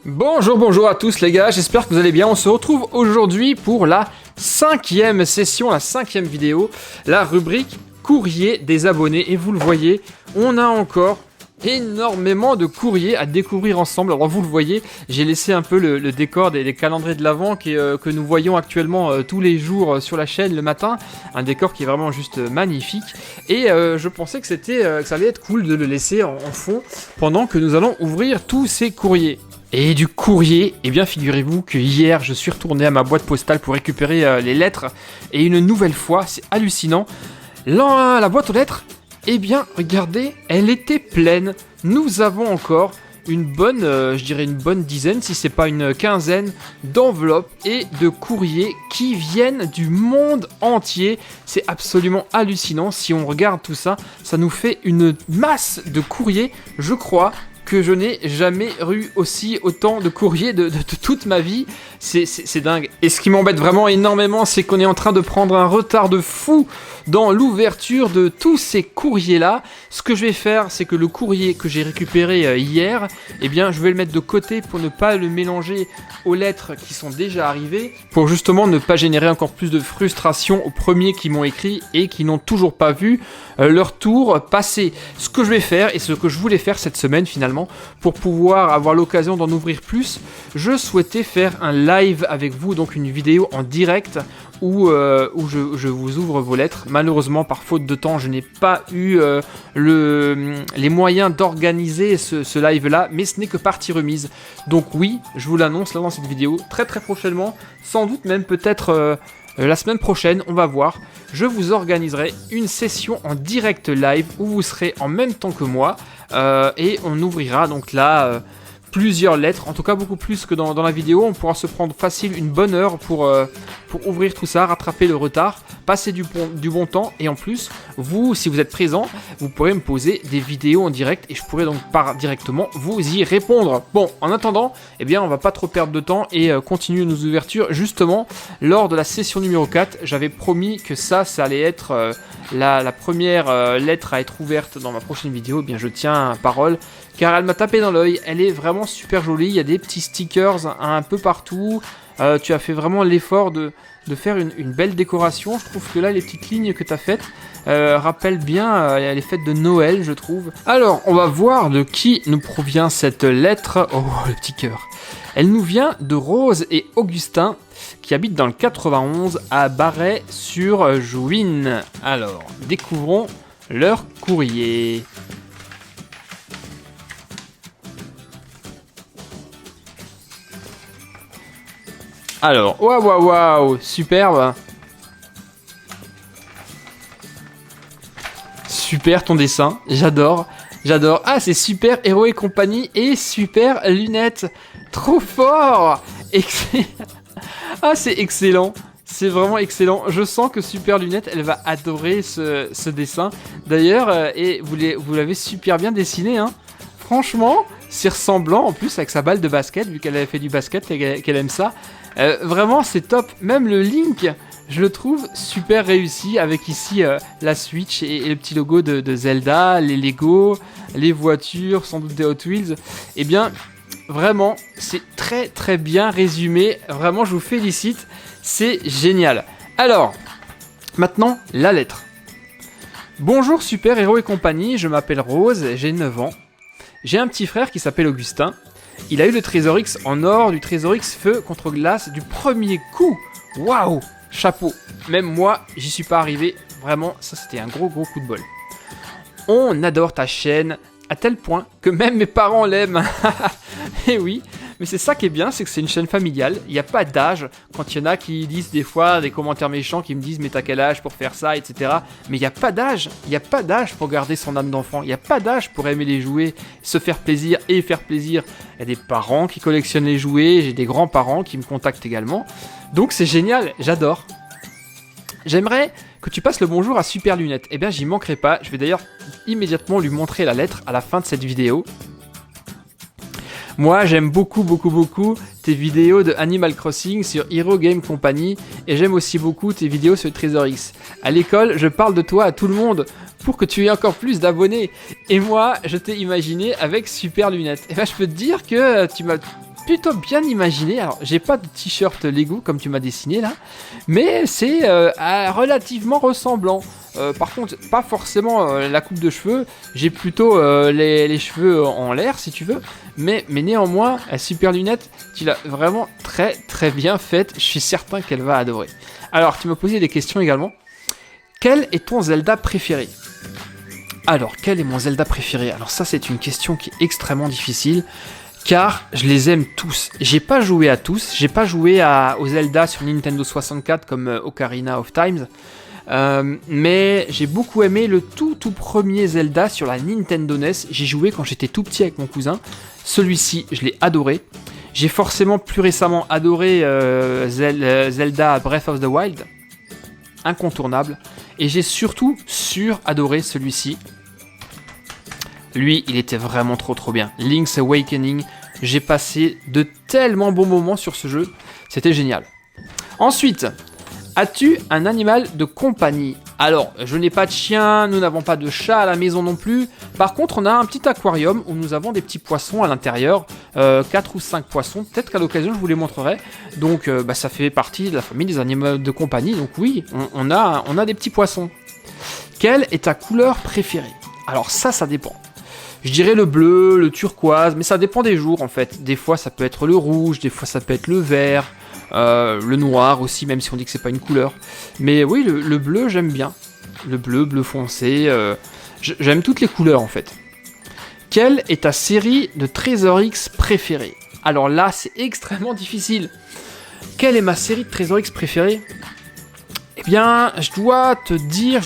Bonjour à tous les gars, j'espère que vous allez bien. On se retrouve aujourd'hui pour la 5e session, la 5e vidéo, la rubrique courrier des abonnés. Et vous le voyez, on a encore énormément de courriers à découvrir ensemble. Alors vous le voyez, j'ai laissé un peu le décor des calendriers de l'Avent que nous voyons actuellement tous les jours sur la chaîne le matin. Un décor qui est vraiment juste magnifique. Et je pensais que ça allait être cool de le laisser en fond pendant que nous allons ouvrir tous ces courriers. Et du courrier, eh bien figurez-vous que hier je suis retourné à ma boîte postale pour récupérer les lettres. Et une nouvelle fois, c'est hallucinant, la boîte aux lettres, eh bien regardez, elle était pleine. Nous avons encore une bonne, je dirais une bonne dizaine, si c'est pas une quinzaine, d'enveloppes et de courriers qui viennent du monde entier. C'est absolument hallucinant. Si on regarde tout ça, ça nous fait une masse de courriers, je crois que je n'ai jamais eu autant de courriers de toute ma vie. C'est dingue. Et ce qui m'embête vraiment énormément, c'est qu'on est en train de prendre un retard de fou dans l'ouverture de tous ces courriers-là. Ce que je vais faire, c'est que le courrier que j'ai récupéré hier, eh bien, je vais le mettre de côté pour ne pas le mélanger aux lettres qui sont déjà arrivées, pour justement ne pas générer encore plus de frustration aux premiers qui m'ont écrit et qui n'ont toujours pas vu leur tour passer. Ce que je vais faire, et ce que je voulais faire cette semaine finalement, pour pouvoir avoir l'occasion d'en ouvrir plus, je souhaitais faire un live avec vous, donc une vidéo en direct où je vous ouvre vos lettres. Malheureusement, par faute de temps, je n'ai pas eu les moyens d'organiser ce live-là, mais ce n'est que partie remise. Donc oui, je vous l'annonce là dans cette vidéo, très prochainement, sans doute même peut-être la semaine prochaine, on va voir. Je vous organiserai une session en direct live où vous serez en même temps que moi et on ouvrira donc là plusieurs lettres, en tout cas beaucoup plus que dans la vidéo. On pourra se prendre facile une bonne heure pour ouvrir tout ça, rattraper le retard, passer du bon temps, et en plus, vous, si vous êtes présent, vous pourrez me poser des vidéos en direct et je pourrai donc directement vous y répondre. Bon, en attendant, eh bien, on va pas trop perdre de temps et continuer nos ouvertures. Justement, lors de la session numéro 4, j'avais promis que ça allait être la première lettre à être ouverte dans ma prochaine vidéo. Eh bien, je tiens parole, car elle m'a tapé dans l'œil. Elle est vraiment super jolie, il y a des petits stickers un peu partout. Tu as fait vraiment l'effort de faire une belle décoration. Je trouve que là, les petites lignes que tu as faites rappellent bien les fêtes de Noël, je trouve. Alors, on va voir de qui nous provient cette lettre. Oh, le petit cœur. Elle nous vient de Rose et Augustin, qui habitent dans le 91 à Barret-sur-Jouine. Alors, découvrons leur courrier. Alors, waouh, superbe. Super ton dessin, j'adore. Ah, c'est Super Héros et compagnie et Super Lunettes. Trop fort. Ah, c'est excellent. C'est vraiment excellent. Je sens que Super Lunettes, elle va adorer ce dessin. D'ailleurs, et vous l'avez super bien dessiné, hein. Franchement, c'est ressemblant en plus avec sa balle de basket, vu qu'elle avait fait du basket et qu'elle aime ça. Vraiment, c'est top. Même le Link, je le trouve super réussi avec ici la Switch et le petit logo de Zelda, les Lego, les voitures, sans doute des Hot Wheels. Eh bien, vraiment, c'est très bien résumé. Vraiment, je vous félicite. C'est génial. Alors, maintenant, la lettre. Bonjour Super Héros et compagnie, je m'appelle Rose, j'ai 9 ans. J'ai un petit frère qui s'appelle Augustin. Il a eu le Trésor X en or, du Trésor X feu contre glace du premier coup. Waouh, chapeau. Même moi, j'y suis pas arrivé. Vraiment, ça c'était un gros coup de bol. On adore ta chaîne à tel point que même mes parents l'aiment. Et oui, mais c'est ça qui est bien, c'est que c'est une chaîne familiale. Il n'y a pas d'âge. Quand il y en a qui disent des fois des commentaires méchants qui me disent mais t'as quel âge pour faire ça, etc. Mais il n'y a pas d'âge. Il n'y a pas d'âge pour garder son âme d'enfant. Il n'y a pas d'âge pour aimer les jouets, se faire plaisir et faire plaisir. Il y a des parents qui collectionnent les jouets. J'ai des grands-parents qui me contactent également. Donc c'est génial, j'adore. J'aimerais que tu passes le bonjour à Super Lunettes. Eh bien, j'y manquerai pas. Je vais d'ailleurs immédiatement lui montrer la lettre à la fin de cette vidéo. Moi, j'aime beaucoup tes vidéos de Animal Crossing sur Hero Game Company et j'aime aussi beaucoup tes vidéos sur Trésor X. À l'école, je parle de toi à tout le monde pour que tu aies encore plus d'abonnés. Et moi, je t'ai imaginé avec Super Lunettes. Et ben, je peux te dire que tu m'as plutôt bien imaginé. Alors, j'ai pas de t-shirt Lego comme tu m'as dessiné là, mais c'est relativement ressemblant. Par contre, pas forcément la coupe de cheveux, j'ai plutôt les cheveux en l'air si tu veux, mais néanmoins, la super lunette, tu l'as vraiment très très bien faite, je suis certain qu'elle va adorer. Alors, tu m'as posé des questions également. Quel est ton Zelda préféré ? Alors, quel est mon Zelda préféré ? Alors ça, c'est une question qui est extrêmement difficile, car je les aime tous. J'ai pas joué à tous, j'ai pas joué aux Zelda sur Nintendo 64 comme Ocarina of Time, mais j'ai beaucoup aimé le tout premier Zelda sur la Nintendo NES. J'y jouais quand j'étais tout petit avec mon cousin. Celui-ci, je l'ai adoré. J'ai forcément plus récemment adoré Zelda Breath of the Wild, incontournable. Et j'ai surtout adoré celui-ci. Lui, il était vraiment trop bien. Link's Awakening, j'ai passé de tellement bons moments sur ce jeu. C'était génial. Ensuite, as-tu un animal de compagnie ? Alors, je n'ai pas de chien, nous n'avons pas de chat à la maison non plus. Par contre, on a un petit aquarium où nous avons des petits poissons à l'intérieur. 4 ou 5 poissons, peut-être qu'à l'occasion je vous les montrerai. Donc ça fait partie de la famille des animaux de compagnie. Donc oui, on a des petits poissons. Quelle est ta couleur préférée ? Alors ça dépend. Je dirais le bleu, le turquoise, mais ça dépend des jours en fait. Des fois ça peut être le rouge, des fois ça peut être le vert, le noir aussi, même si on dit que c'est pas une couleur. Mais oui, le bleu j'aime bien. Le bleu foncé, j'aime toutes les couleurs en fait. Quelle est ta série de Trésor X préférée ? Alors là, c'est extrêmement difficile. Quelle est ma série de Trésor X préférée ? Eh bien, je dois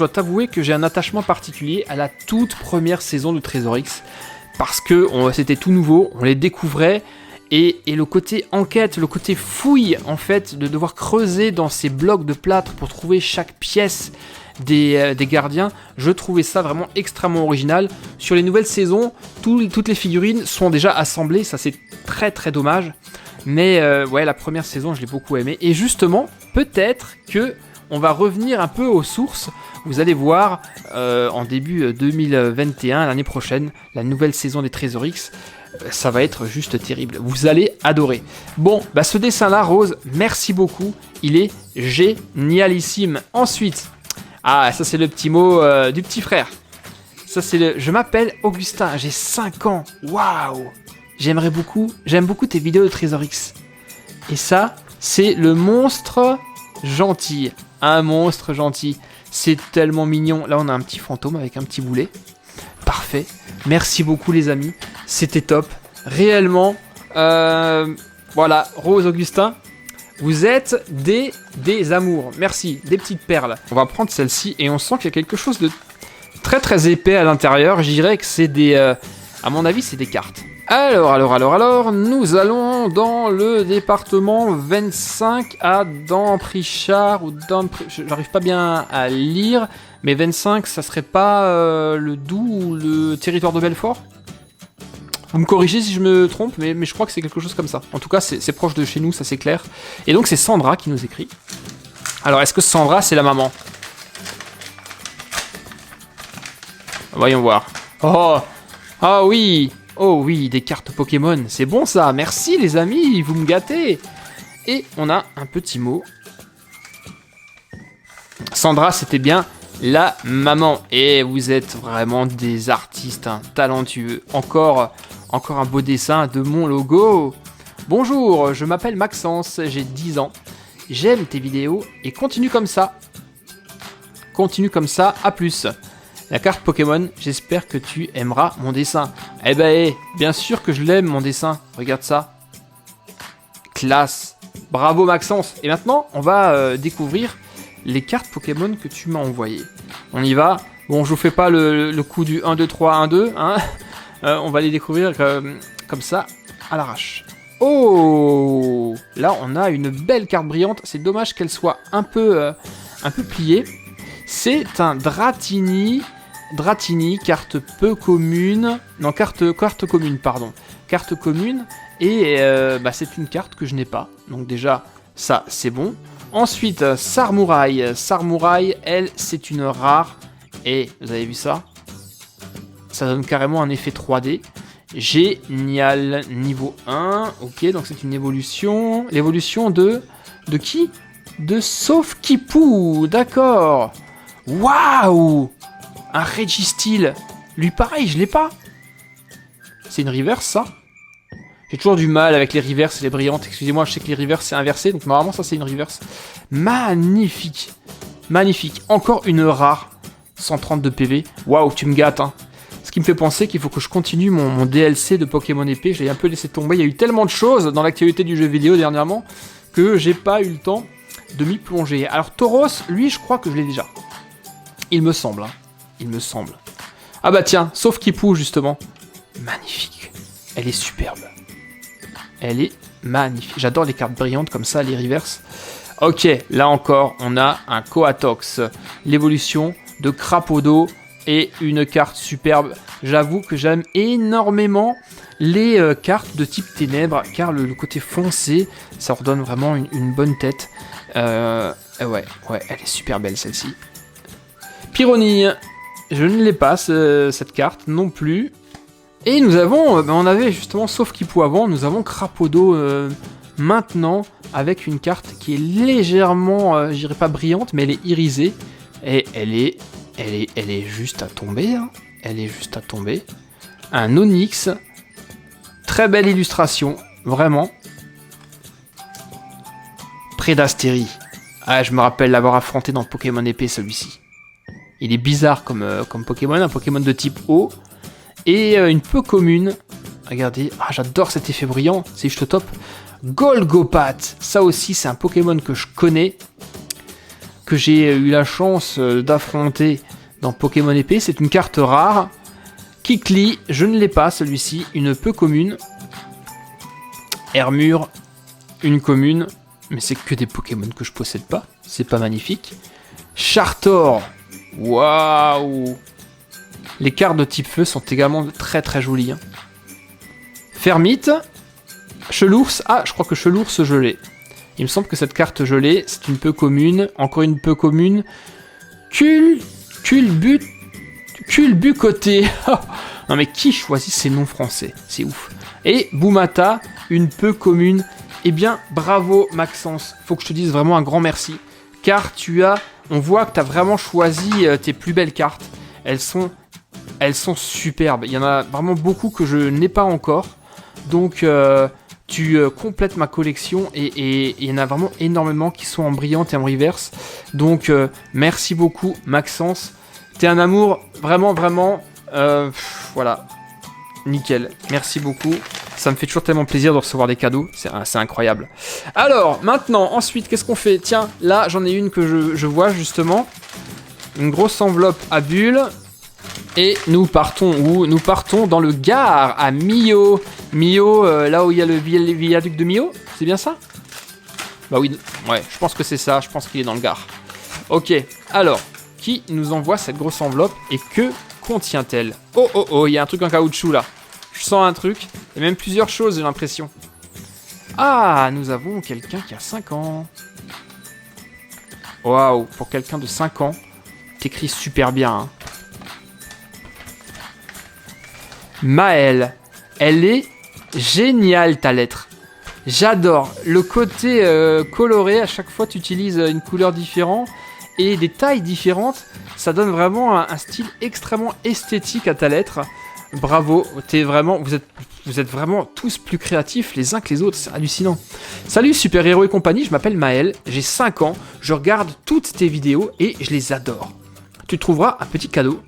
t'avouer que j'ai un attachement particulier à la toute première saison de Trésor X. Parce que c'était tout nouveau, on les découvrait. Et le côté enquête, le côté fouille, en fait, de devoir creuser dans ces blocs de plâtre pour trouver chaque pièce des gardiens, je trouvais ça vraiment extrêmement original. Sur les nouvelles saisons, toutes les figurines sont déjà assemblées, ça c'est très très dommage. Mais ouais, la première saison, je l'ai beaucoup aimée. Et justement, peut-être que on va revenir un peu aux sources. Vous allez voir, en début 2021, l'année prochaine, la nouvelle saison des Trésor X, ça va être juste terrible. Vous allez adorer. Bon, ce dessin-là, Rose, merci beaucoup. Il est génialissime. Ensuite, ça c'est le petit mot du petit frère. Ça c'est je m'appelle Augustin, j'ai 5 ans. Waouh! J'aime beaucoup tes vidéos de Trésor X. Et ça, c'est le monstre gentil. Un monstre gentil. C'est tellement mignon. Là, on a un petit fantôme avec un petit boulet. Parfait. Merci beaucoup, les amis. C'était top. Réellement. Voilà, Rose, Augustin. Vous êtes des amours. Merci. Des petites perles. On va prendre celle-ci et on sent qu'il y a quelque chose de très très épais à l'intérieur. Je dirais que c'est à mon avis, c'est des cartes. Alors, nous allons dans le département 25 à Damprichard ou j'arrive pas bien à lire, mais 25, ça serait pas le Doubs ou le territoire de Belfort ? Vous me corrigez si je me trompe, mais je crois que c'est quelque chose comme ça. En tout cas, c'est proche de chez nous, ça c'est clair. Et donc c'est Sandra qui nous écrit. Alors, est-ce que Sandra, c'est la maman ? Voyons voir. Oh, ah oui. Oh oui, des cartes Pokémon, c'est bon ça, merci les amis, vous me gâtez. Et on a un petit mot. Sandra, c'était bien la maman. Et vous êtes vraiment des artistes talentueux. Encore un beau dessin de mon logo. Bonjour, je m'appelle Maxence, j'ai 10 ans. J'aime tes vidéos et continue comme ça. À plus. La carte Pokémon, j'espère que tu aimeras mon dessin. Eh ben, bien sûr que je l'aime mon dessin. Regarde ça. Classe. Bravo Maxence. Et maintenant, on va découvrir les cartes Pokémon que tu m'as envoyées. On y va. Bon, je vous fais pas le coup du 1, 2, 3, 1, 2. Hein. On va les découvrir comme ça, à l'arrache. Oh! Là, on a une belle carte brillante. C'est dommage qu'elle soit un peu pliée. C'est un Dratini, carte peu commune. Non, carte commune, pardon. Carte commune. Et c'est une carte que je n'ai pas. Donc déjà, ça, c'est bon. Ensuite, Sarmouraï. Sarmouraï, elle, c'est une rare. Et vous avez vu ça ? Ça donne carrément un effet 3D. Génial. Niveau 1. Ok, donc c'est une évolution. L'évolution de... De qui? De Sauf-Qui-Pou. D'accord. Waouh! Un Registeel. Lui, pareil, je l'ai pas. C'est une reverse, ça? J'ai toujours du mal avec les reverses et les brillantes. Excusez-moi, je sais que les reverses, c'est inversé. Donc, normalement, ça, c'est une reverse. Magnifique. Magnifique. Encore une rare. 132 PV. Waouh, tu me gâtes, hein. Ce qui me fait penser qu'il faut que je continue mon DLC de Pokémon épée. Je l'ai un peu laissé tomber. Il y a eu tellement de choses dans l'actualité du jeu vidéo dernièrement que j'ai pas eu le temps de m'y plonger. Alors, Tauros, lui, je crois que je l'ai déjà. Il me semble, hein. Il me semble. Ah bah tiens, Sauf-Qui-Pou, justement. Magnifique. Elle est superbe. Elle est magnifique. J'adore les cartes brillantes comme ça, les reverses. Ok, là encore, on a un Coatox. L'évolution de Crapodo et une carte superbe. J'avoue que j'aime énormément les cartes de type ténèbres, car le côté foncé, ça redonne vraiment une bonne tête. Ouais, elle est super belle celle-ci. Pyronie, je ne l'ai pas cette carte non plus. Et nous avons, on avait justement Sauf-Qui-Pou avant, nous avons Crapodo maintenant avec une carte qui est légèrement, je dirais pas brillante, mais elle est irisée et elle est juste à tomber. Hein. Elle est juste à tomber. Un Onyx, très belle illustration, vraiment. Prédastérie. Ah, je me rappelle l'avoir affronté dans Pokémon épée celui-ci. Il est bizarre comme Pokémon, un Pokémon de type eau. Et une peu commune. Regardez, ah, j'adore cet effet brillant, c'est juste top. Golgopat, ça aussi c'est un Pokémon que je connais, que j'ai eu la chance d'affronter dans Pokémon épée. C'est une carte rare. Kikli, je ne l'ai pas celui-ci, une peu commune. Hermure, une commune, mais c'est que des Pokémon que je possède pas, c'est pas magnifique. Chartor, waouh! Les cartes de type feu sont également très très jolies. Hein. Fermite, Chelours, ah je crois que Chelours je l'ai. Il me semble que cette carte je l'ai, c'est une peu commune, encore une peu commune. Culbucoté. Non mais qui choisit ces noms français? C'est ouf. Et Boumata, une peu commune. Eh bien bravo Maxence, faut que je te dise vraiment un grand merci. Car on voit que tu as vraiment choisi tes plus belles cartes. Elles sont superbes. Il y en a vraiment beaucoup que je n'ai pas encore. Donc, tu complètes ma collection. Et il y en a vraiment énormément qui sont en brillante et en reverse. Donc, merci beaucoup, Maxence. T'es un amour. Vraiment, vraiment. Voilà. Nickel. Merci beaucoup. Ça me fait toujours tellement plaisir de recevoir des cadeaux. C'est incroyable. Alors, maintenant, ensuite, qu'est-ce qu'on fait? Tiens, là, j'en ai une que je vois, justement. Une grosse enveloppe à bulles. Et nous partons où? Nous partons dans le Gard, à Millau. Millau, là où il y a le viaduc de Millau. C'est bien ça? Bah oui, ouais, je pense que c'est ça. Je pense qu'il est dans le Gard. Ok, alors, qui nous envoie cette grosse enveloppe et que contient-elle? Oh, oh, oh, il y a un truc en caoutchouc là. Je sens un truc. Il y a même plusieurs choses, j'ai l'impression. Ah, nous avons quelqu'un qui a 5 ans. Waouh, pour quelqu'un de 5 ans, t'écris super bien, hein. Maëlle, elle est géniale ta lettre. J'adore le côté coloré. À chaque fois, tu utilises une couleur différente et des tailles différentes. Ça donne vraiment un style extrêmement esthétique à ta lettre. Bravo, vous êtes vraiment tous plus créatifs les uns que les autres. C'est hallucinant. Salut Super Héros et compagnie. Je m'appelle Maëlle. J'ai 5 ans. Je regarde toutes tes vidéos et je les adore. Tu trouveras un petit cadeau.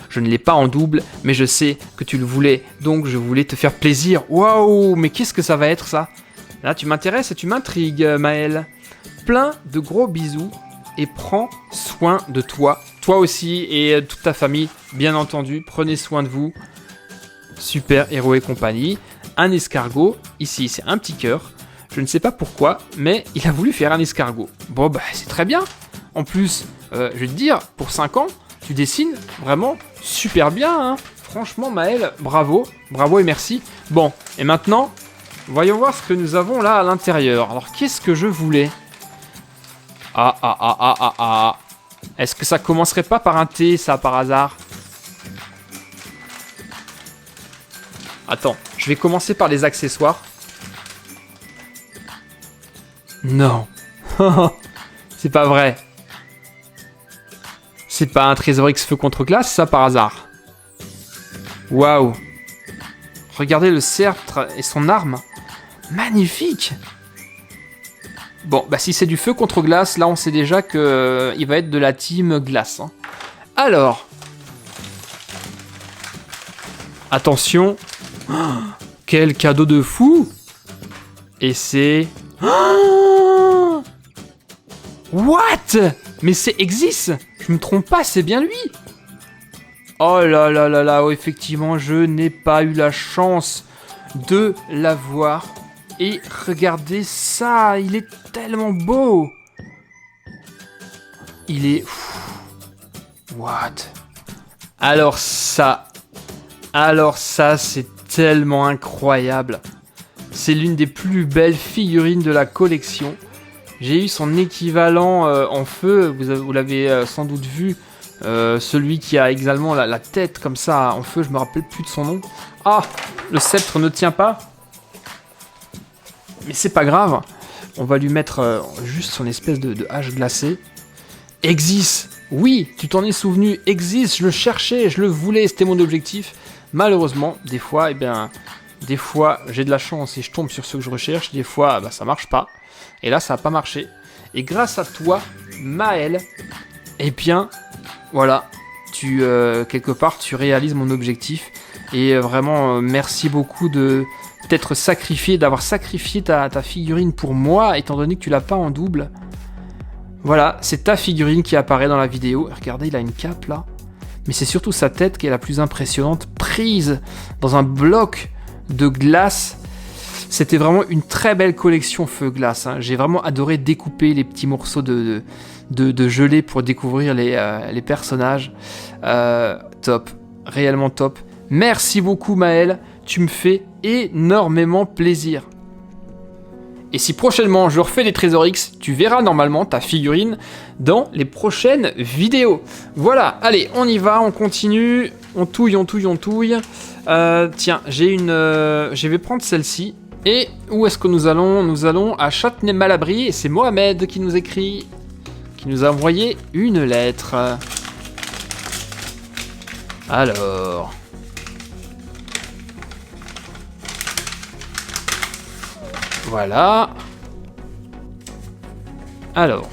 Je ne l'ai pas en double, mais je sais que tu le voulais, donc je voulais te faire plaisir. Waouh, mais qu'est-ce que ça va être ça? Là, tu m'intéresses et tu m'intrigues, Maëlle. Plein de gros bisous et prends soin de toi. Toi aussi et toute ta famille, bien entendu. Prenez soin de vous. Super Héros et compagnie. Un escargot. Ici, c'est un petit cœur. Je ne sais pas pourquoi, mais il a voulu faire un escargot. Bon, bah, c'est très bien. En plus, je vais te dire, pour 5 ans, tu dessines vraiment super bien, hein. Franchement, Maëlle, bravo. Bravo et merci. Bon, et maintenant, voyons voir ce que nous avons là à l'intérieur. Alors, qu'est-ce que je voulais? Ah. Est-ce que ça commencerait pas par un T, ça, par hasard? Attends, je vais commencer par les accessoires. Non. C'est pas vrai. C'est pas un Trésor X feu contre glace, ça, par hasard. Waouh. Regardez le sceptre et son arme. Magnifique. Bon, bah si c'est du feu contre glace, là on sait déjà que il va être de la team glace. Hein. Alors. Attention. Oh, quel cadeau de fou. Et c'est... Oh, what? Mais c'est Exis. Je me trompe pas, c'est bien lui. Oh là là là là, oh, effectivement, je n'ai pas eu la chance de l'avoir. Et regardez ça, il est tellement beau. Il est... What? Alors ça, c'est tellement incroyable. C'est l'une des plus belles figurines de la collection. J'ai eu son équivalent en feu, vous l'avez sans doute vu. Celui qui a également la tête comme ça en feu, je me rappelle plus de son nom. Ah, le sceptre ne tient pas. Mais c'est pas grave, on va lui mettre juste son espèce de hache glacée. Exis, oui, tu t'en es souvenu, Exis, je le cherchais, je le voulais, c'était mon objectif. Malheureusement, des fois, j'ai de la chance et je tombe sur ce que je recherche, des fois, ça marche pas. Et là, ça n'a pas marché. Et grâce à toi, Maël, eh bien, voilà, quelque part, tu réalises mon objectif. Et vraiment, merci beaucoup de t'être sacrifié, d'avoir sacrifié ta figurine pour moi, étant donné que tu l'as pas en double. Voilà, c'est ta figurine qui apparaît dans la vidéo. Regardez, il a une cape là. Mais c'est surtout sa tête qui est la plus impressionnante, prise dans un bloc de glace. C'était vraiment une très belle collection feu-glace. Hein. J'ai vraiment adoré découper les petits morceaux de gelée pour découvrir les personnages. Top, réellement top. Merci beaucoup Maël, tu me fais énormément plaisir. Et si prochainement je refais des Trésors X, tu verras normalement ta figurine dans les prochaines vidéos. Voilà, allez, on y va, on continue, on touille. Tiens, je vais prendre celle-ci. Et où est-ce que nous allons? Nous allons à Châtenay-Malabry et c'est Mohamed qui nous écrit, qui nous a envoyé une lettre. Alors... Voilà. Alors.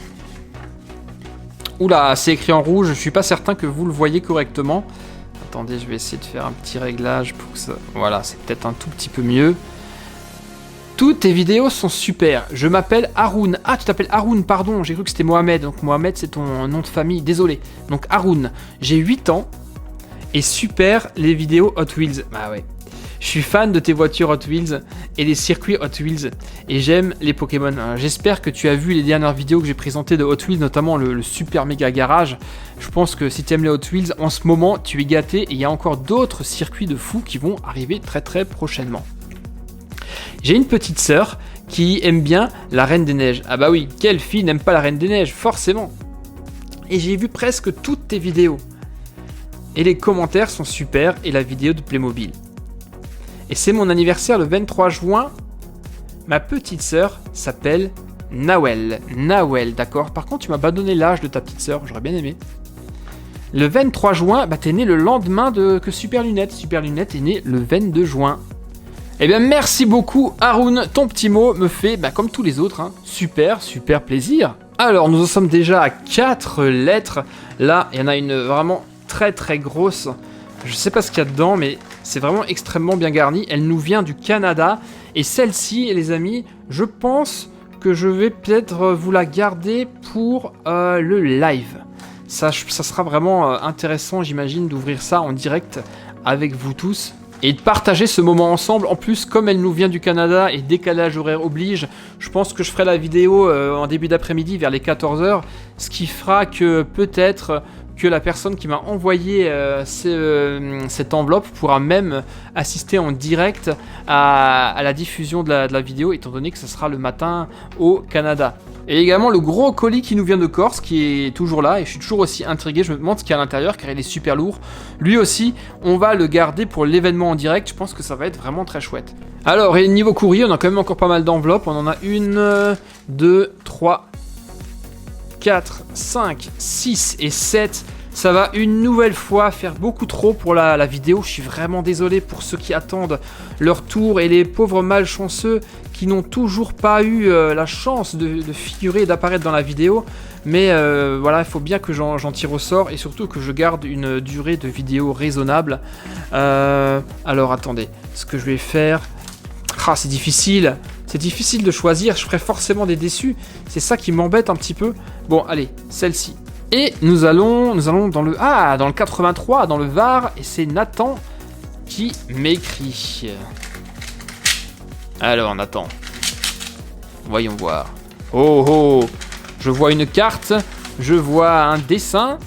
Oula, c'est écrit en rouge, je suis pas certain que vous le voyez correctement. Attendez, je vais essayer de faire un petit réglage pour que ça... Voilà, c'est peut-être un tout petit peu mieux. Toutes tes vidéos sont super. Je m'appelle Haroun. Ah, tu t'appelles Haroun, pardon, j'ai cru que c'était Mohamed. Donc Mohamed, c'est ton nom de famille, désolé. Donc Haroun, j'ai 8 ans. Et super les vidéos Hot Wheels. Bah ouais. Je suis fan de tes voitures Hot Wheels et des circuits Hot Wheels et j'aime les Pokémon. J'espère que tu as vu les dernières vidéos que j'ai présentées de Hot Wheels, notamment le Super Méga Garage. Je pense que si tu aimes les Hot Wheels, en ce moment, tu es gâté et il y a encore d'autres circuits de fous qui vont arriver très très prochainement. J'ai une petite sœur qui aime bien la Reine des Neiges. Ah bah oui, quelle fille n'aime pas la Reine des Neiges, forcément. Et j'ai vu presque toutes tes vidéos. Et les commentaires sont super et la vidéo de Playmobil. Et c'est mon anniversaire le 23 juin. Ma petite sœur s'appelle Nawel. Nawel, d'accord. Par contre, tu m'as pas donné l'âge de ta petite sœur, j'aurais bien aimé. Le 23 juin, t'es né le lendemain que Super Lunette. Super Lunette est né le 22 juin. Eh bien, merci beaucoup, Haroun. Ton petit mot me fait, comme tous les autres, super plaisir. Alors, nous en sommes déjà à 4 lettres. Là, il y en a une vraiment très très grosse. Je sais pas ce qu'il y a dedans, mais c'est vraiment extrêmement bien garni. Elle nous vient du Canada. Et celle-ci, les amis, je pense que je vais peut-être vous la garder pour le live. Ça sera vraiment intéressant, j'imagine, d'ouvrir ça en direct avec vous tous. Et de partager ce moment ensemble. En plus, comme elle nous vient du Canada et décalage horaire oblige, je pense que je ferai la vidéo en début d'après-midi vers les 14h. Ce qui fera que peut-être que la personne qui m'a envoyé cette enveloppe pourra même assister en direct à la diffusion de la vidéo, étant donné que ce sera le matin au Canada. Et également le gros colis qui nous vient de Corse, qui est toujours là, et je suis toujours aussi intrigué, je me demande ce qu'il y a à l'intérieur, car il est super lourd. Lui aussi, on va le garder pour l'événement en direct, je pense que ça va être vraiment très chouette. Alors, et niveau courrier, on a quand même encore pas mal d'enveloppes, on en a 1, 2, 3, 4, 5, 6 et 7. Ça va une nouvelle fois faire beaucoup trop pour la vidéo. Je suis vraiment désolé pour ceux qui attendent leur tour et les pauvres malchanceux qui n'ont toujours pas eu la chance de figurer et d'apparaître dans la vidéo. Mais voilà, il faut bien que j'en tire au sort et surtout que je garde une durée de vidéo raisonnable. Alors attendez, ce que je vais faire... Ah, c'est difficile. C'est difficile de choisir, je ferai forcément des déçus. C'est ça qui m'embête un petit peu. Bon, allez, celle-ci. Et nous allons dans le... Ah, dans le 83, dans le Var. Et c'est Nathan qui m'écrit. Alors, Nathan. Voyons voir. Oh, oh. Je vois une carte. Je vois un dessin.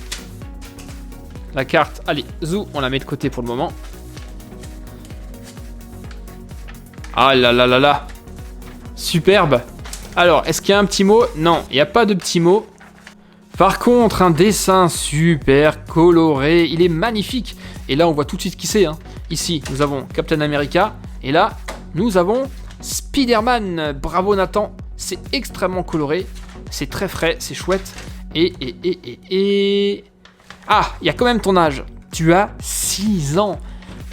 La carte, allez, zou, on la met de côté pour le moment. Ah là là là là. Superbe. Alors, est-ce qu'il y a un petit mot? Non, il n'y a pas de petit mot. Par contre, un dessin super coloré. Il est magnifique. Et là, on voit tout de suite qui c'est. Hein. Ici, nous avons Captain America. Et là, nous avons Spider-Man. Bravo, Nathan. C'est extrêmement coloré. C'est très frais. C'est chouette. Et... Ah, il y a quand même ton âge. Tu as 6 ans.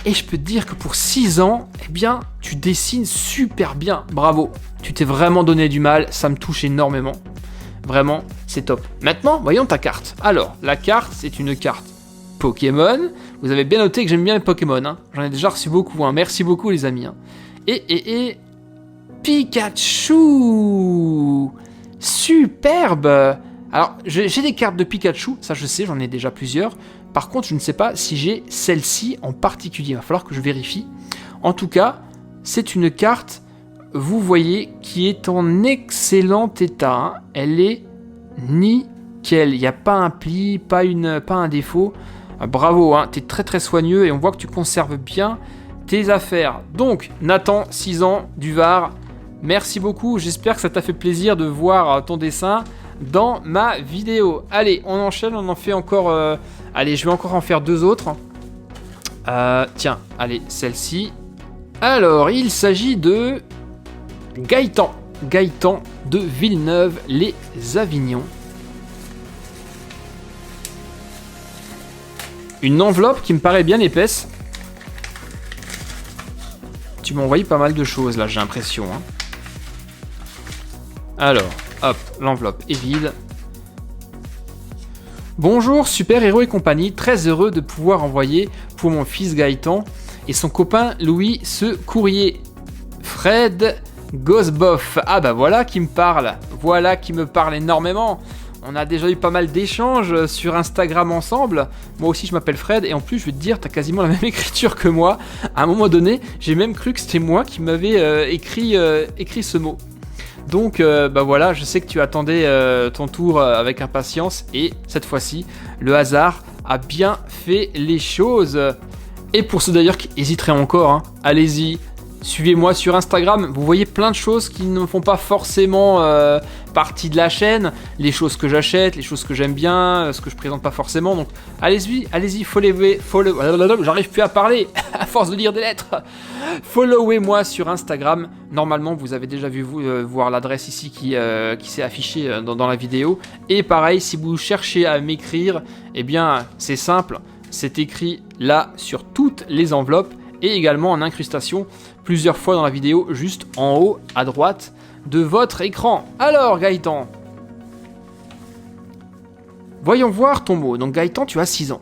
Et je peux te dire que pour 6 ans, eh bien, tu dessines super bien. Bravo. Tu t'es vraiment donné du mal. Ça me touche énormément. Vraiment, c'est top. Maintenant, voyons ta carte. Alors, la carte, c'est une carte Pokémon. Vous avez bien noté que j'aime bien les Pokémon. Hein. J'en ai déjà reçu beaucoup. Hein. Merci beaucoup, les amis. Hein. Et... Pikachu. Superbe. Alors, j'ai des cartes de Pikachu. Ça, je sais, j'en ai déjà plusieurs. Par contre, je ne sais pas si j'ai celle-ci en particulier. Il va falloir que je vérifie. En tout cas, c'est une carte, vous voyez, qui est en excellent état. Hein. Elle est nickel. Il n'y a pas un pli, pas un défaut. Bravo, hein. Tu es très très soigneux et on voit que tu conserves bien tes affaires. Donc, Nathan, 6 ans, du Var. Merci beaucoup. J'espère que ça t'a fait plaisir de voir ton dessin dans ma vidéo. Allez, on enchaîne, on en fait encore... Allez, je vais encore en faire 2 autres. Tiens, allez, celle-ci. Alors, il s'agit de Gaëtan. Gaëtan de Villeneuve-les-Avignon. Une enveloppe qui me paraît bien épaisse. Tu m'as envoyé pas mal de choses, là, j'ai l'impression. Hein. Alors, hop, l'enveloppe est vide. Bonjour super-héros et compagnie, très heureux de pouvoir envoyer pour mon fils Gaëtan et son copain Louis ce courrier. Fred Gosboff, ah bah voilà qui me parle, voilà qui me parle énormément. On a déjà eu pas mal d'échanges sur Instagram ensemble. Moi aussi je m'appelle Fred et en plus je vais te dire, t'as quasiment la même écriture que moi. À un moment donné, j'ai même cru que c'était moi qui m'avais écrit ce mot. Donc bah voilà, je sais que tu attendais ton tour avec impatience et cette fois-ci, le hasard a bien fait les choses. Et pour ceux d'ailleurs qui hésiteraient encore, hein, allez-y, suivez-moi sur Instagram, vous voyez plein de choses qui ne font pas forcément partie de la chaîne, les choses que j'achète, les choses que j'aime bien, ce que je présente pas forcément, donc allez-y, j'arrive plus à parler à force de lire des lettres. Followez-moi sur Instagram, normalement vous avez déjà vu voir l'adresse ici qui s'est affichée dans la vidéo, et pareil, si vous cherchez à m'écrire, eh bien c'est simple, c'est écrit là sur toutes les enveloppes, et également en incrustation plusieurs fois dans la vidéo, juste en haut à droite de votre écran. Alors Gaëtan, voyons voir ton mot. Donc Gaëtan, tu as 6 ans.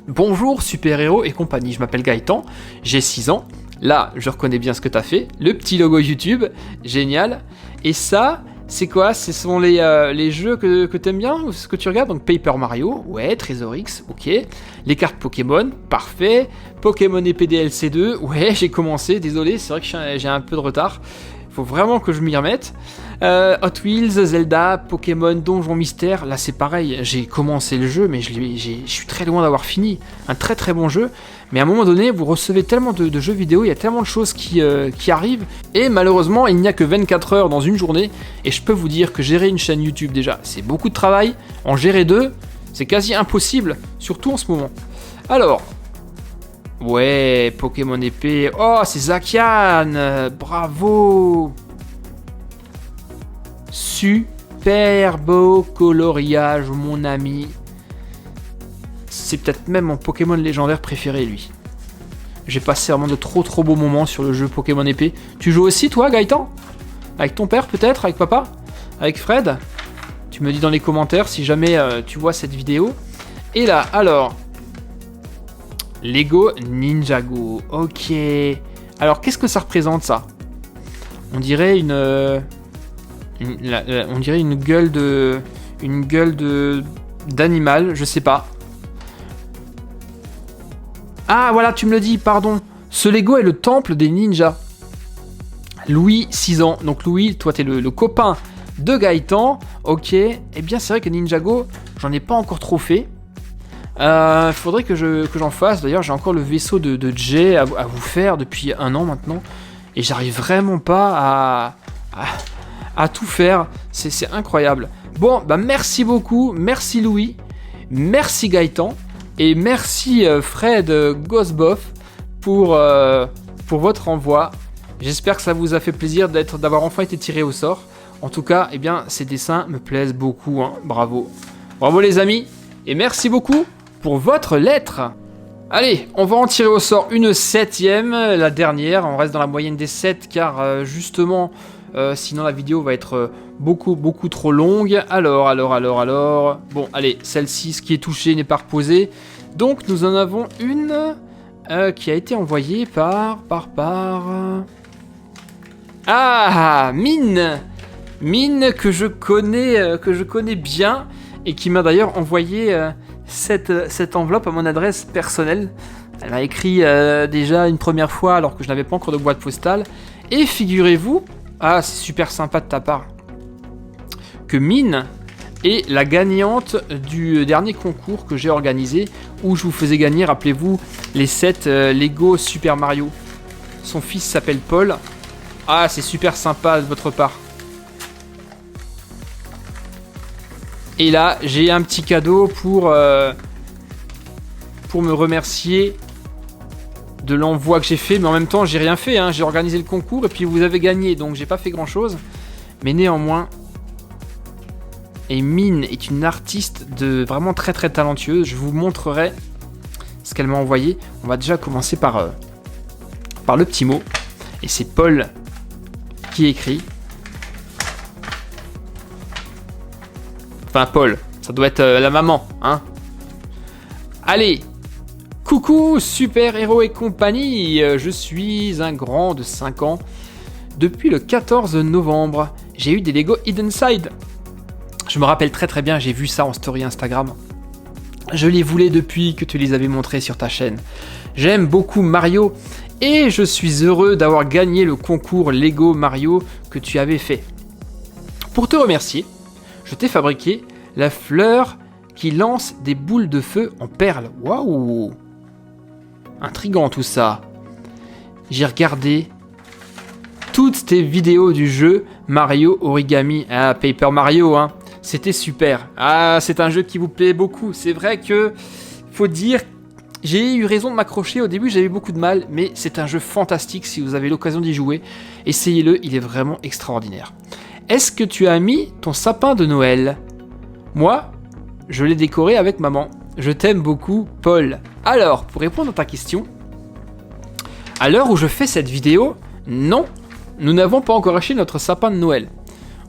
Bonjour super-héros et compagnie, je m'appelle Gaëtan, j'ai 6 ans. Là, je reconnais bien ce que tu as fait, le petit logo YouTube, génial. Et ça, c'est quoi? Ce sont les jeux que tu aimes bien, ou ce que tu regardes? Donc Paper Mario, ouais, Trésor X, ok. Les cartes Pokémon, parfait. Pokémon épée DLC 2, ouais, j'ai commencé, désolé, c'est vrai que j'ai un peu de retard. faut vraiment que je m'y remette. Hot Wheels, Zelda, Pokémon, Donjon Mystère, là c'est pareil, j'ai commencé le jeu, mais je suis très loin d'avoir fini. Un très très bon jeu, mais à un moment donné, vous recevez tellement de jeux vidéo, il y a tellement de choses qui arrivent, et malheureusement, il n'y a que 24 heures dans une journée, et je peux vous dire que gérer une chaîne YouTube déjà, c'est beaucoup de travail, en gérer deux, c'est quasi impossible, surtout en ce moment. Alors, ouais, Pokémon épée, oh c'est Zacian, bravo! Super beau coloriage, mon ami. C'est peut-être même mon Pokémon légendaire préféré, lui. J'ai passé vraiment de trop beaux moments sur le jeu Pokémon épée. Tu joues aussi, toi, Gaëtan? Avec ton père, peut-être? Avec papa? Avec Fred? Tu me dis dans les commentaires si jamais tu vois cette vidéo. Et là, alors... Lego Ninjago. Ok. Alors, qu'est-ce que ça représente, ça? On dirait on dirait une gueule d'animal, je sais pas. Ah voilà, tu me le dis, pardon. Ce Lego est le temple des ninjas. Louis, 6 ans. Donc Louis, toi t'es le copain de Gaëtan. Ok. Eh bien c'est vrai que Ninjago, j'en ai pas encore trop fait. Faudrait que j'en fasse. D'ailleurs j'ai encore le vaisseau de Jay à vous faire depuis 1 an maintenant. Et j'arrive vraiment pas à tout faire, c'est incroyable. Bon, bah merci beaucoup, merci Louis, merci Gaëtan, et merci Fred Ghostboff pour votre envoi. J'espère que ça vous a fait plaisir d'avoir enfin été tiré au sort. En tout cas, eh bien, ces dessins me plaisent beaucoup, hein. Bravo. Bravo les amis, et merci beaucoup pour votre lettre. Allez, on va en tirer au sort une 7e, la dernière. On reste dans la moyenne des 7 car justement, sinon la vidéo va être beaucoup trop longue. Alors. Bon, allez, celle-ci, ce qui est touché n'est pas reposé. Donc nous en avons une qui a été envoyée par... Ah, Mine. Mine que je connais bien et qui m'a d'ailleurs envoyé... Cette enveloppe à mon adresse personnelle. Elle m'a écrit déjà une première fois alors que je n'avais pas encore de boîte postale. Et figurez-vous, ah c'est super sympa de ta part, que Mine est la gagnante du dernier concours que j'ai organisé où je vous faisais gagner, rappelez-vous, les 7 Lego Super Mario. Son fils s'appelle Paul. Ah c'est super sympa de votre part. Et là, j'ai un petit cadeau pour me remercier de l'envoi que j'ai fait. Mais en même temps, j'ai rien fait, hein. J'ai organisé le concours et puis vous avez gagné. Donc, j'ai pas fait grand-chose. Mais néanmoins... Et Mine est une artiste vraiment très talentueuse. Je vous montrerai ce qu'elle m'a envoyé. On va déjà commencer par le petit mot. Et c'est Paul qui écrit... Enfin, Paul, ça doit être la maman, hein. Allez, coucou, super-héros et compagnie, je suis un grand de 5 ans. Depuis le 14 novembre, j'ai eu des Lego Hidden Side. Je me rappelle très bien, j'ai vu ça en story Instagram. Je les voulais depuis que tu les avais montrés sur ta chaîne. J'aime beaucoup Mario et je suis heureux d'avoir gagné le concours Lego Mario que tu avais fait. Pour te remercier, je t'ai fabriqué la fleur qui lance des boules de feu en perles. Waouh! Intriguant tout ça. J'ai regardé toutes tes vidéos du jeu Mario Origami. Ah, Paper Mario, hein. C'était super. Ah, c'est un jeu qui vous plaît beaucoup. C'est vrai que, faut dire, j'ai eu raison de m'accrocher. Au début, j'avais beaucoup de mal, mais c'est un jeu fantastique si vous avez l'occasion d'y jouer. Essayez-le, il est vraiment extraordinaire. Est-ce que tu as mis ton sapin de Noël? Moi, je l'ai décoré avec maman. Je t'aime beaucoup, Paul. Alors, pour répondre à ta question, à l'heure où je fais cette vidéo, non, nous n'avons pas encore acheté notre sapin de Noël.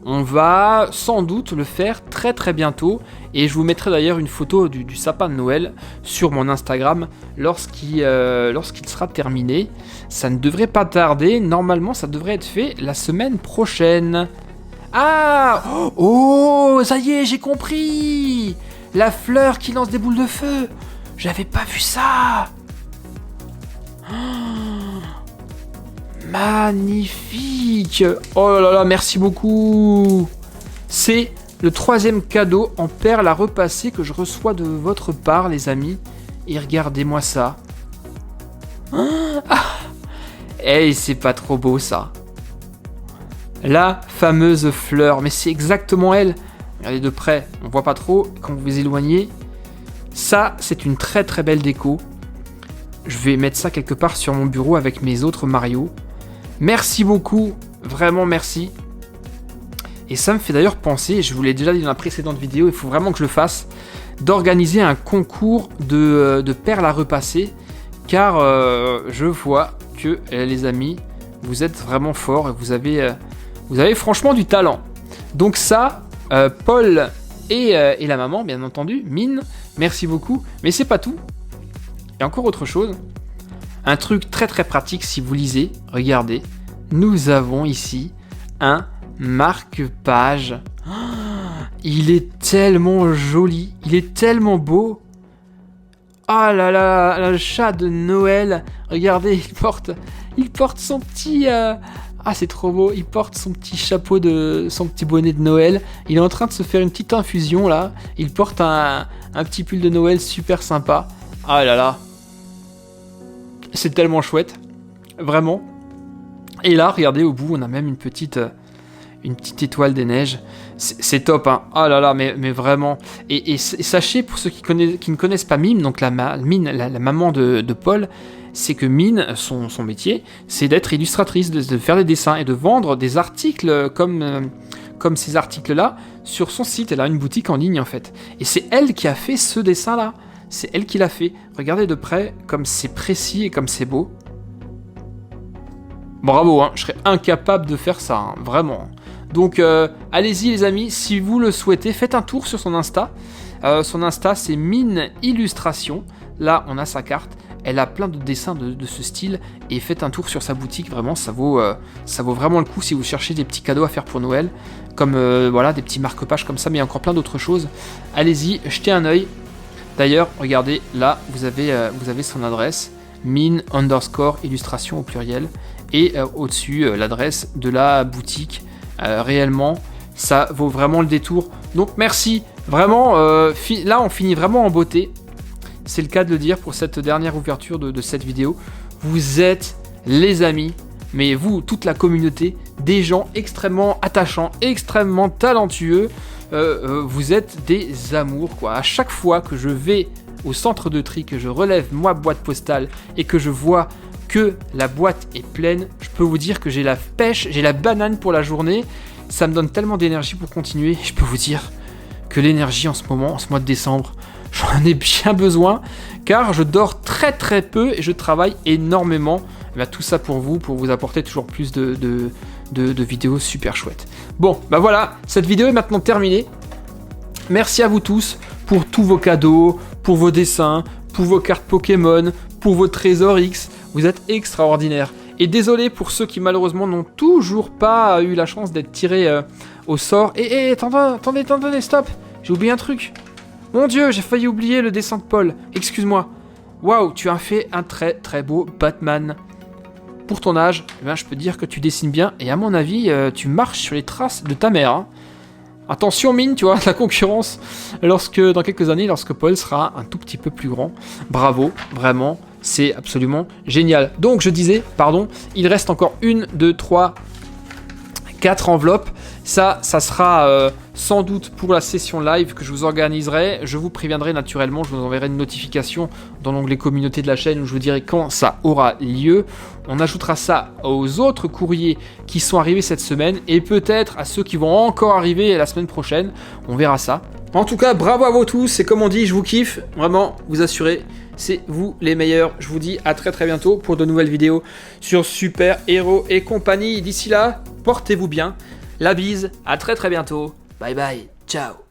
On va sans doute le faire très bientôt et je vous mettrai d'ailleurs une photo du sapin de Noël sur mon Instagram lorsqu'il sera terminé. Ça ne devrait pas tarder, normalement ça devrait être fait la semaine prochaine. Ah! Oh, ça y est, j'ai compris! La fleur qui lance des boules de feu! J'avais pas vu ça! Magnifique. Oh là là, merci beaucoup. C'est le 3e cadeau en perles à repasser que je reçois de votre part, les amis. Et regardez-moi ça. Hey, c'est pas trop beau, ça. La fameuse fleur. Mais c'est exactement elle. Regardez de près, on voit pas trop. Quand vous vous éloignez, ça, c'est une très très belle déco. Je vais mettre ça quelque part sur mon bureau avec mes autres Mario. Merci beaucoup, vraiment merci. Et ça me fait d'ailleurs penser, je vous l'ai déjà dit dans la précédente vidéo, il faut vraiment que je le fasse, d'organiser un concours de perles à repasser, car je vois que, les amis, vous êtes vraiment forts et vous avez franchement du talent. Donc ça, Paul et la maman, bien entendu, Mine, merci beaucoup, mais c'est pas tout. Et encore autre chose, un truc très très pratique si vous lisez, regardez, nous avons ici un marque-page. Oh, il est tellement joli, il est tellement beau. Oh là là, le chat de Noël, regardez, il porte son petit... Ah, c'est trop beau, il porte son petit chapeau, son petit bonnet de Noël. Il est en train de se faire une petite infusion là, il porte un petit pull de Noël super sympa. Ah là là. C'est tellement chouette, vraiment. Et là, regardez, au bout, on a même une petite étoile des neiges. C'est top, hein. Oh là là, mais vraiment. Et sachez, pour ceux qui ne connaissent pas Mine, donc la maman de Paul, c'est que Mine, son métier, c'est d'être illustratrice, de faire des dessins et de vendre des articles comme ces articles-là sur son site. Elle a une boutique en ligne, en fait. Et c'est elle qui a fait ce dessin-là. C'est elle qui l'a fait. Regardez de près comme c'est précis et comme c'est beau. Bravo, hein, je serais incapable de faire ça, hein, vraiment. Donc allez-y les amis, si vous le souhaitez, faites un tour sur son Insta. Son Insta c'est Mine Illustration. Là on a sa carte. Elle a plein de dessins de ce style. Et faites un tour sur sa boutique, vraiment ça vaut vraiment le coup si vous cherchez des petits cadeaux à faire pour Noël. Comme voilà, des petits marque-pages comme ça, mais il y a encore plein d'autres choses. Allez-y, jetez un œil. D'ailleurs, regardez, là, vous avez son adresse, mine_illustration au pluriel, et au-dessus, l'adresse de la boutique. Réellement, ça vaut vraiment le détour. Donc, merci. Vraiment, là, on finit vraiment en beauté. C'est le cas de le dire pour cette dernière ouverture de cette vidéo. Vous êtes les amis, mais vous, toute la communauté, des gens extrêmement attachants, extrêmement talentueux. Vous êtes des amours, quoi. À chaque fois que je vais au centre de tri, que je relève ma boîte postale et que je vois que la boîte est pleine, je peux vous dire que j'ai la pêche, j'ai la banane pour la journée. Ça me donne tellement d'énergie pour continuer. Je peux vous dire que l'énergie en ce moment, en ce mois de décembre, j'en ai bien besoin car je dors très très peu et je travaille énormément. Bah, tout ça pour vous apporter toujours plus de vidéos super chouettes. Bon, bah voilà, cette vidéo est maintenant terminée. Merci à vous tous pour tous vos cadeaux, pour vos dessins, pour vos cartes Pokémon, pour vos trésors X. Vous êtes extraordinaires. Et désolé pour ceux qui malheureusement n'ont toujours pas eu la chance d'être tirés au sort. Et attendez, stop. J'ai oublié un truc. Mon Dieu, j'ai failli oublier le dessin de Paul. Excuse-moi. Waouh, tu as fait un très très beau Batman. Pour ton âge, eh ben, je peux dire que tu dessines bien. Et à mon avis, tu marches sur les traces de ta mère. Hein. Attention Mine, tu vois, la concurrence. Dans quelques années, lorsque Paul sera un tout petit peu plus grand. Bravo, vraiment. C'est absolument génial. Donc je disais, pardon, il reste encore 1, 2, 3, 4 enveloppes. Ça sera sans doute pour la session live que je vous organiserai. Je vous préviendrai naturellement, je vous enverrai une notification dans l'onglet communauté de la chaîne où je vous dirai quand ça aura lieu. On ajoutera ça aux autres courriers qui sont arrivés cette semaine et peut-être à ceux qui vont encore arriver la semaine prochaine. On verra ça. En tout cas, bravo à vous tous et comme on dit, je vous kiffe. Vraiment, vous assurez. C'est vous les meilleurs. Je vous dis à très très bientôt pour de nouvelles vidéos sur Super Héros et compagnie. D'ici là, portez-vous bien. La bise, à très très bientôt. Bye bye, ciao.